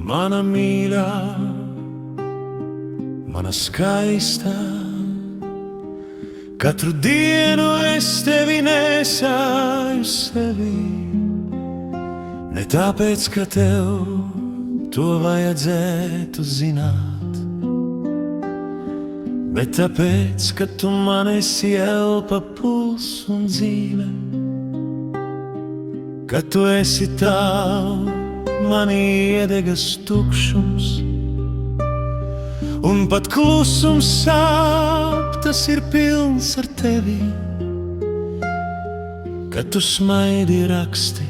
Mana mīļā, mana skaistā, katru dienu es tevi nesāju sevī. Ne tāpēc, ka tev to vajadzētu zināt, bet tāpēc, ka tu man esi elpa, puls un dzīve. Kad tu esi tālu, manī iedegas tukšums, un pat klusums sāp, tas ir pilns ar tevi. Kad tu smaidi raksti,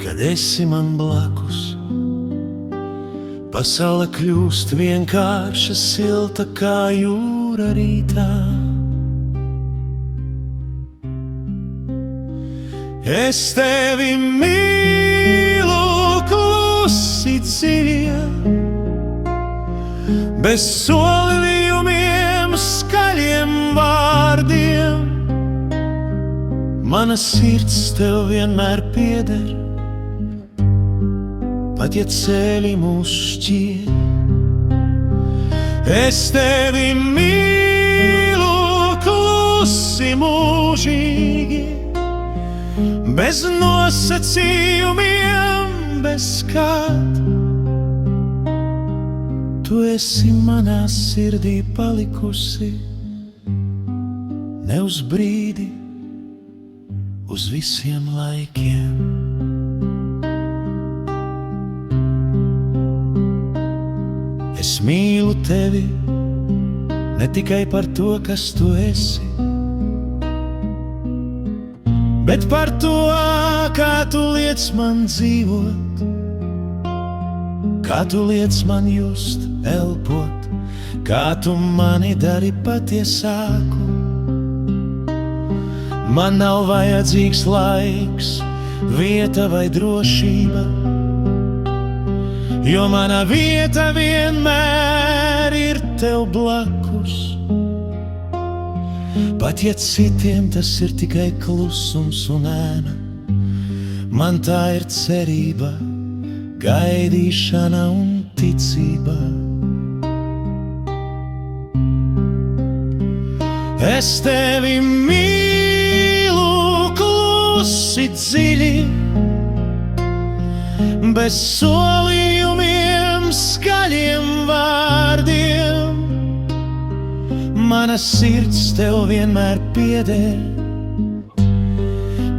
kad esi man blakus, pasaule kļūst vienkārša, silta kā jūra rītā. Es tevi mīlu, klusi dziļie, bez solījumiem, skaļiem vārdiem. Mana sirds tev vienmēr pieder, pat ja ceļi mūs šķir. Es tevi mīlu, klusi mūžīgi, bez nosacījumiem, bez kāda. Tu esi manā sirdī palikusi, ne uz brīdi, uz visiem laikiem. Es mīlu tevi ne tikai par to, kas tu esi, bet par to, kā tu liec man dzīvot, kā tu liec man just, elpot, kā tu mani dari patiesāku. Man nav vajadzīgs laiks, vieta vai drošība, jo mana vieta vienmēr ir tev blakus. Pat ja citiem tas ir tikai klusums un ēna, man tā ir cerība, gaidīšana un ticība. Es tevi mīlu, klusi dziļi, bez solījumiem, skaļiem vārdiem. Mana sirds tev vienmēr pieder,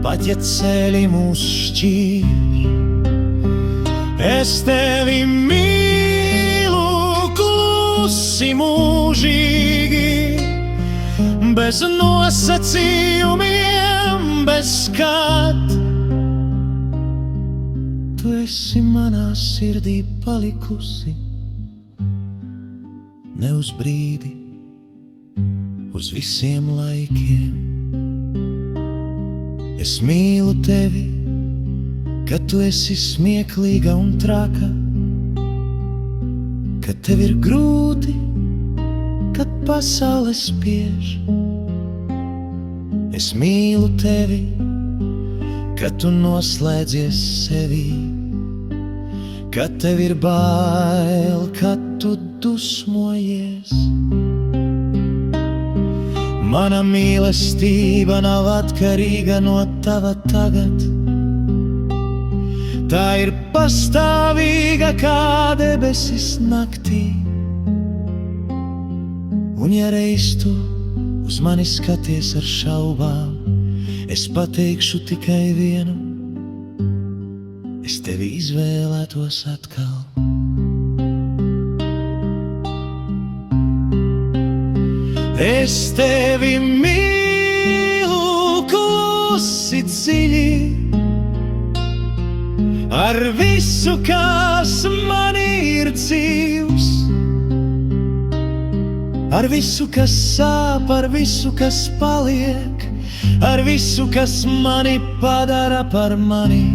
pat ja ceļi mūs šķir. Es tevi mīlu, klusi mūžīgi, bez nosacījumiem, bez kāda. Tu esi manā sirdī palikusi, ne uz brīdi, uz visiem laikiem. Es mīlu tevi, kad tu esi smieklīga un traka, kad tev ir grūti, kad pasaule spiež. Es mīlu tevi, kad tu noslēdzies sevī, kad tev ir bail, kad tu dusmojies. Mana mīlestība nav atkarīga no tava tagad, tā ir pastāvīga kā debesis naktī. Un ja reiz tu uz mani skaties ar šaubām, es pateikšu tikai vienu: es tevi izvēlētos atkal. Es tevi mīlu, klusi dziļi, ar visu, kas man ir dzīvs, ar visu, kas sāp, ar visu, kas paliek, ar visu, kas mani padara par mani.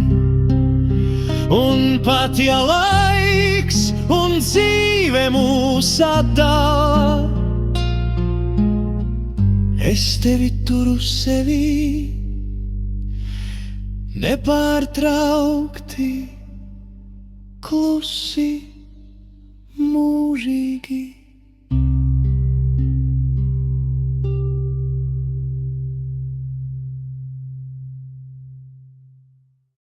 Un pat ja laiks un dzīve mūs atdala, es tevi turu sevī, nepārtraukti klusi mūžīgi.